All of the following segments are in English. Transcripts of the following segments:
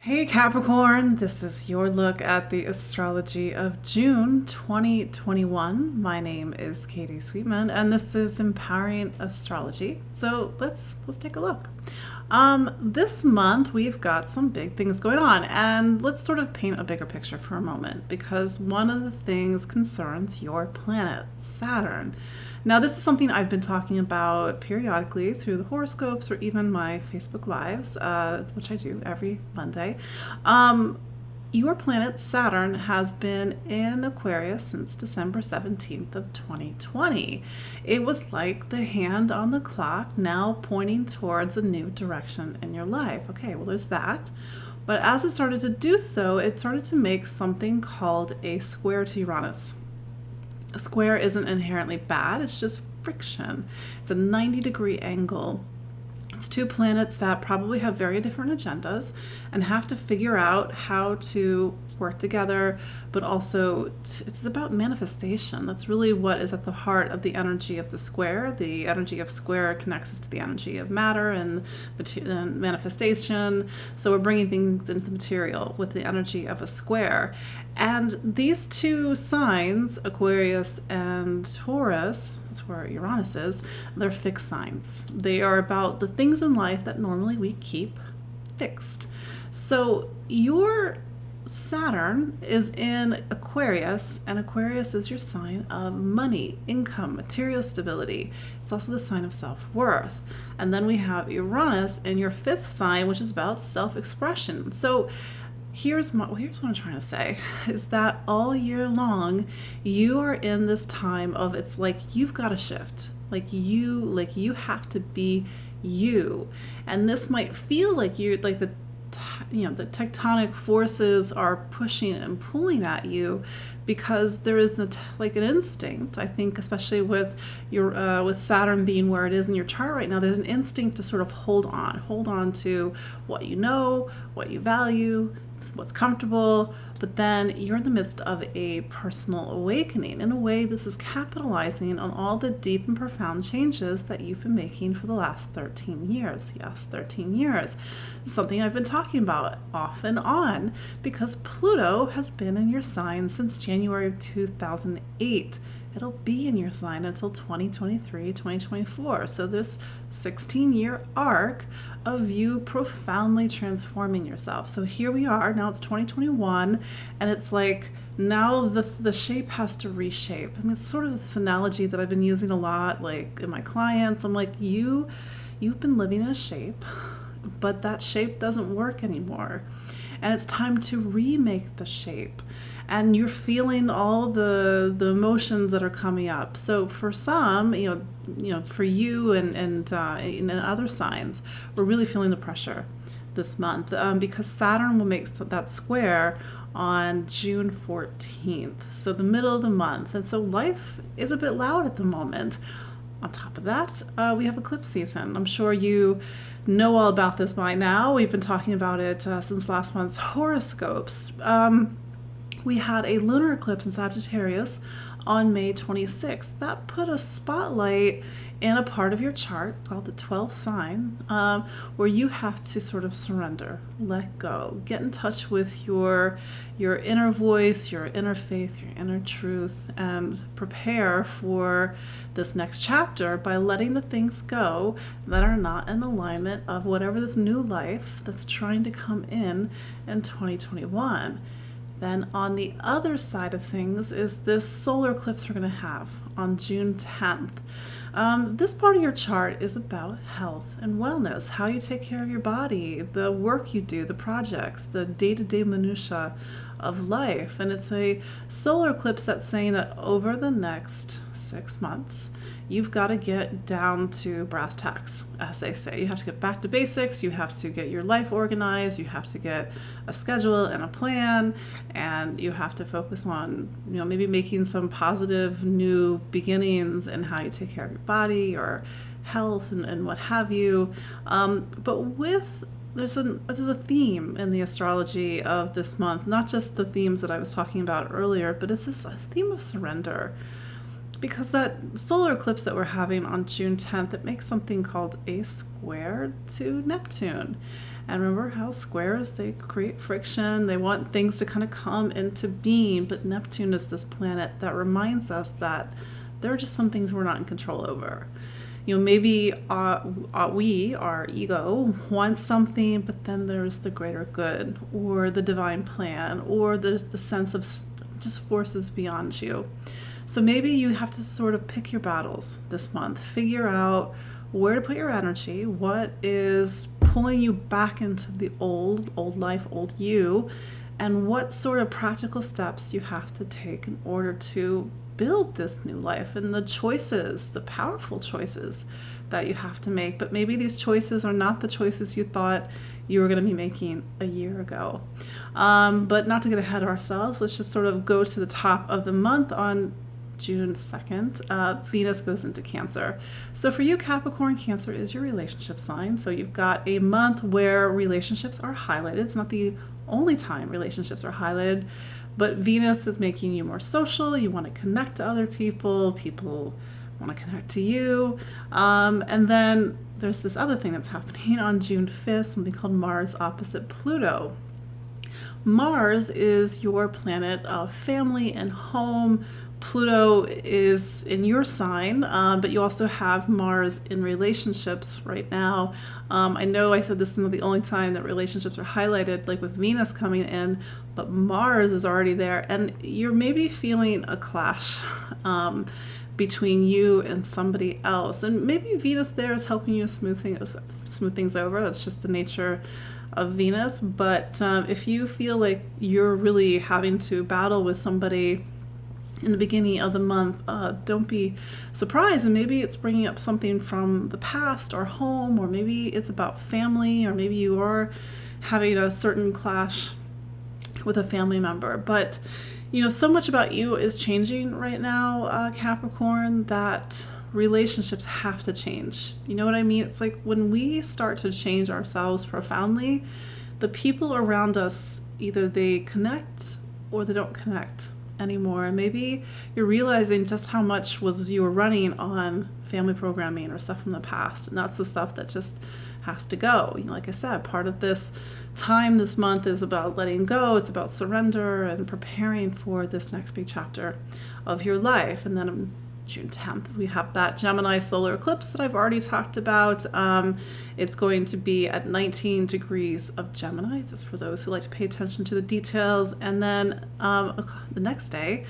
Hey Capricorn, this is your look at the astrology of June 2021. My name is Katie Sweetman and this is Empowering Astrology. So let's take a look. This month we've got some big things going on, and let's sort of paint a bigger picture for a moment, because one of the things concerns your planet, Saturn. Now, this is something I've been talking about periodically through the horoscopes or even my Facebook Lives, which I do every Monday. Your planet, Saturn, has been in Aquarius since December 17th of 2020. It was like the hand on the clock now pointing towards a new direction in your life. Okay, well, there's that. But as it started to do so, it started to make something called a square to Uranus. A square isn't inherently bad, it's just friction. It's a 90-degree angle. It's two planets that probably have very different agendas and have to figure out how to work together, but also it's about manifestation. That's really what is at the heart of the energy of the square. The energy of square connects us to the energy of matter and manifestation. So we're bringing things into the material with the energy of a square. And these two signs, Aquarius and Taurus, that's where Uranus is, they're fixed signs. They are about the things in life that normally we keep fixed. So your Saturn is in Aquarius, and Aquarius is your sign of money, income, material stability. It's also the sign of self-worth. And then we have Uranus in your fifth sign, which is about self-expression. So here's what I'm trying to say, is that all year long, you are in this time of, it's like you've got to shift. Like you have to be you. And this might feel like you're like the tectonic forces are pushing and pulling at you, because there is an instinct. I think especially with Saturn being where it is in your chart right now, there's an instinct to sort of hold on to what you know, what you value, what's comfortable. But then you're in the midst of a personal awakening. In a way, this is capitalizing on all the deep and profound changes that you've been making for the last 13 years. Yes, 13 years. Something I've been talking about off and on, because Pluto has been in your sign since January of 2008. It'll be in your sign until 2023, 2024. So this 16-year arc of you profoundly transforming yourself. So here we are, now it's 2021, and it's like now the shape has to reshape. I mean, it's sort of this analogy that I've been using a lot, like in my clients. I'm like, you've been living in a shape, but that shape doesn't work anymore. And it's time to remake the shape. And you're feeling all the emotions that are coming up. So for some, for you and other signs, we're really feeling the pressure this month, because Saturn will make that square on June 14th, so the middle of the month. And so life is a bit loud at the moment. On top of that, we have eclipse season. I'm sure you know all about this by now. We've been talking about it since last month's horoscopes. We had a lunar eclipse in Sagittarius on May 26th. That put a spotlight in a part of your chart, it's called the 12th sign, where you have to sort of surrender, let go, get in touch with your inner voice, your inner faith, your inner truth, and prepare for this next chapter by letting the things go that are not in alignment of whatever this new life that's trying to come in 2021. Then on the other side of things is this solar eclipse we're going to have on June 10th. This part of your chart is about health and wellness, how you take care of your body, the work you do, the projects, the day-to-day minutia of life. And it's a solar eclipse that's saying that over the next 6 months, you've got to get down to brass tacks, as they say. You have to get back to basics. You have to get your life organized. You have to get a schedule and a plan, and you have to focus on, maybe making some positive new beginnings in how you take care of your body or health and what have you. There's a theme in the astrology of this month, not just the themes that I was talking about earlier, but it's a theme of surrender. Because that solar eclipse that we're having on June 10th, it makes something called a square to Neptune. And remember how squares, they create friction. They want things to kind of come into being. But Neptune is this planet that reminds us that there are just some things we're not in control over. Maybe our ego wants something, but then there's the greater good or the divine plan, or there's the sense of just forces beyond you. So maybe you have to sort of pick your battles this month, figure out where to put your energy, what is pulling you back into the old life, old you, and what sort of practical steps you have to take in order to build this new life, and the choices, the powerful choices that you have to make. But maybe these choices are not the choices you thought you were going to be making a year ago. But not to get ahead of ourselves, let's just sort of go to the top of the month. On June 2nd, Venus goes into Cancer. So for you, Capricorn, Cancer is your relationship sign. So you've got a month where relationships are highlighted. It's not the only time relationships are highlighted, but Venus is making you more social. You want to connect to other people. People want to connect to you. And then there's this other thing that's happening on June 5th, something called Mars opposite Pluto. Mars is your planet of family and home. Pluto is in your sign, but you also have Mars in relationships right now. I know I said this is not the only time that relationships are highlighted, like with Venus coming in, but Mars is already there, and you're maybe feeling a clash between you and somebody else. And maybe Venus there is helping you smooth things over. That's just the nature of Venus. But if you feel like you're really having to battle with somebody in the beginning of the month, don't be surprised. And maybe it's bringing up something from the past or home, or maybe it's about family, or maybe you are having a certain clash with a family member. But so much about you is changing right now, Capricorn, that relationships have to change. You know what I mean? It's like when we start to change ourselves profoundly, the people around us, either they connect or they don't connect anymore. And maybe you're realizing just how much you were running on family programming or stuff from the past, and that's the stuff that just has to go. Like I said, part of this time this month is about letting go. It's about surrender and preparing for this next big chapter of your life. And then on June 10th, we have that Gemini solar eclipse that I've already talked about. It's going to be at 19 degrees of Gemini. This is for those who like to pay attention to the details. And then the next day,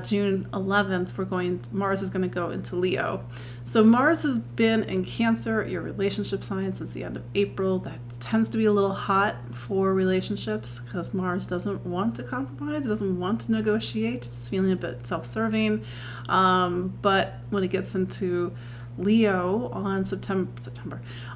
June 11th, Mars is going to go into Leo. So Mars has been in Cancer, your relationship sign, since the end of April. That tends to be a little hot for relationships because Mars doesn't want to compromise. It doesn't want to negotiate. It's feeling a bit self-serving. But when it gets into Leo on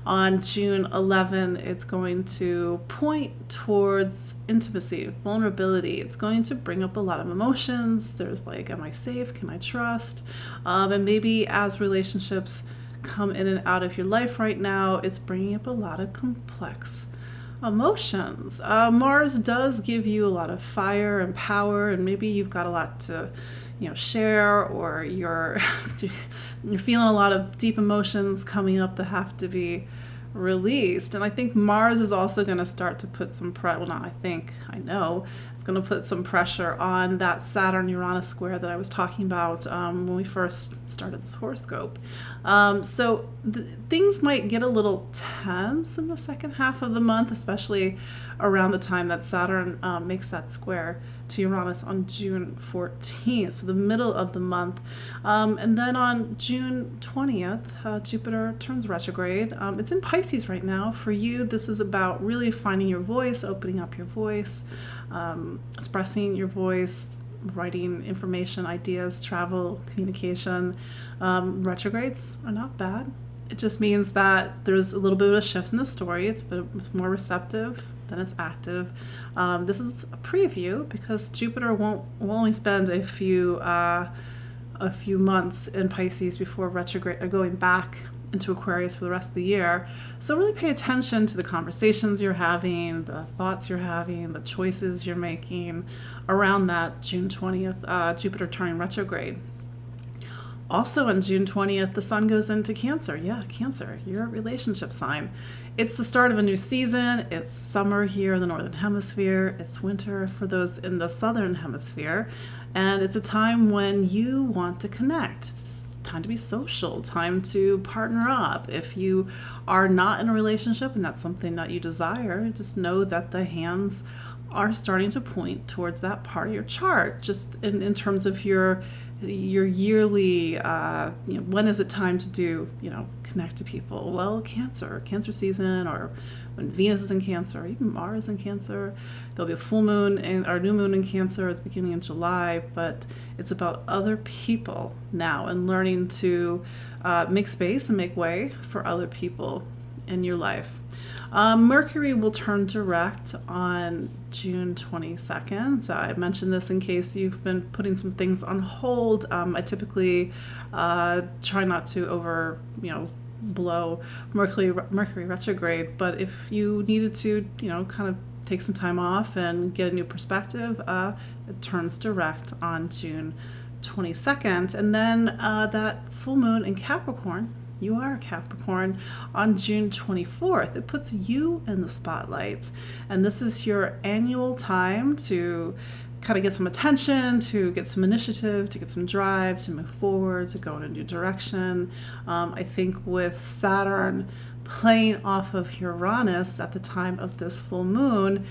on June 11, it's going to point towards intimacy, vulnerability. It's going to bring up a lot of emotions. There's like, am I safe? Can I trust? And maybe as relationships come in and out of your life right now, it's bringing up a lot of complex emotions. Mars does give you a lot of fire and power, and maybe you've got a lot to share, or you're feeling a lot of deep emotions coming up that have to be released. And I think Mars is also going to start to put some I know it's going to put some pressure on that Saturn-Uranus square that I was talking about when we first started this horoscope. So things might get a little tense in the second half of the month, especially around the time that Saturn makes that square to Uranus on June 14th, so the middle of the month. And then on June 20th, Jupiter turns retrograde. It's in Pisces right now. For you, this is about really finding your voice, opening up your voice, expressing your voice, writing information, ideas, travel, communication. Retrogrades are not bad. It just means that there's a little bit of a shift in the story. It's more receptive than it's active. This is a preview because Jupiter will only spend a few months in Pisces before going back into Aquarius for the rest of the year. So really pay attention to the conversations you're having, the thoughts you're having, the choices you're making around that June 20th Jupiter turning retrograde. Also on June 20th, the sun goes into Cancer. Yeah, Cancer, your relationship sign. It's the start of a new season. It's summer here in the Northern Hemisphere. It's winter for those in the Southern Hemisphere. And it's a time when you want to connect. It's time to be social, time to partner up. If you are not in a relationship and that's something that you desire, just know that the hands are starting to point towards that part of your chart, just in terms of your yearly, when is it time to do, connect to people? Well, Cancer season, or when Venus is in Cancer, or even Mars in Cancer. There'll be a full moon or new moon in Cancer at the beginning of July, but it's about other people now and learning to make space and make way for other people in your life. Mercury will turn direct on June 22nd. So I mentioned this in case you've been putting some things on hold. I typically try not to blow Mercury retrograde, but if you needed to, kind of take some time off and get a new perspective, it turns direct on June 22nd. And then that full moon in Capricorn, you are a Capricorn, on June 24th. It puts you in the spotlight. And this is your annual time to kind of get some attention, to get some initiative, to get some drive, to move forward, to go in a new direction. I think with Saturn playing off of Uranus at the time of this full moon,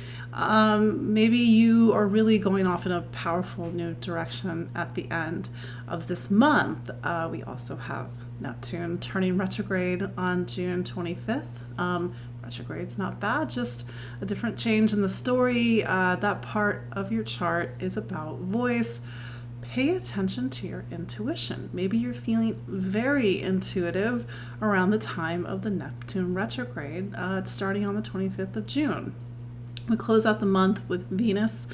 maybe you are really going off in a powerful new direction at the end of this month. We also have Neptune turning retrograde on June 25th. Retrograde's not bad, just a different change in the story. That part of your chart is about voice. Pay attention to your intuition. Maybe you're feeling very intuitive around the time of the Neptune retrograde, starting on the 25th of June. We close out the month with Venus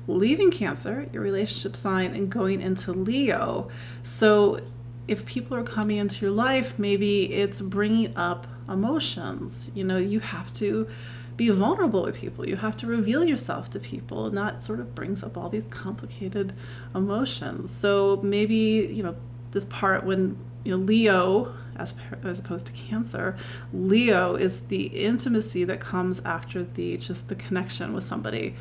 leaving Cancer, your relationship sign, and going into Leo. So if people are coming into your life, maybe it's bringing up emotions. You have to be vulnerable with people. You have to reveal yourself to people, and that sort of brings up all these complicated emotions. So maybe, this part when, Leo, as opposed to Cancer, Leo is the intimacy that comes after just the connection with somebody.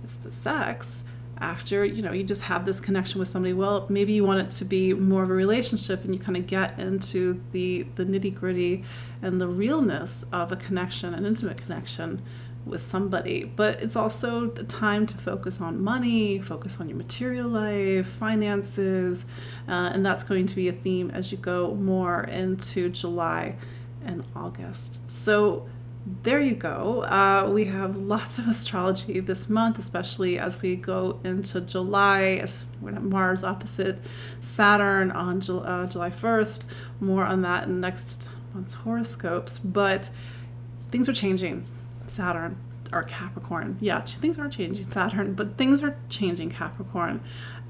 It's the sex. After, you just have this connection with somebody, well, maybe you want it to be more of a relationship, and you kind of get into the nitty-gritty and the realness of a connection, an intimate connection with somebody. But it's also a time to focus on money, focus on your material life, finances, and that's going to be a theme as you go more into July and August. So there you go. We have lots of astrology this month, especially as we go into July. We're at Mars opposite Saturn on July 1st. More on that in next month's horoscopes. But things are changing. Saturn, or Capricorn. Yeah, things are changing Saturn, but things are changing Capricorn.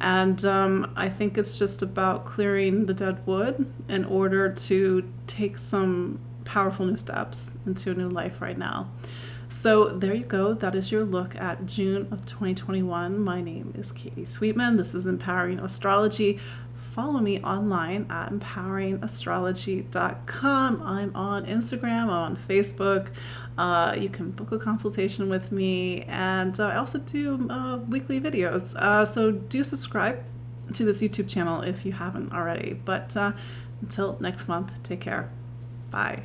And I think it's just about clearing the dead wood in order to take some powerful new steps into a new life right now. So there you go. That is your look at June of 2021. My name is Katie Sweetman. This is Empowering Astrology. Follow me online at empoweringastrology.com. I'm on Instagram, I'm on Facebook. You can book a consultation with me, and I also do weekly videos. So do subscribe to this YouTube channel if you haven't already. But until next month, take care. Bye.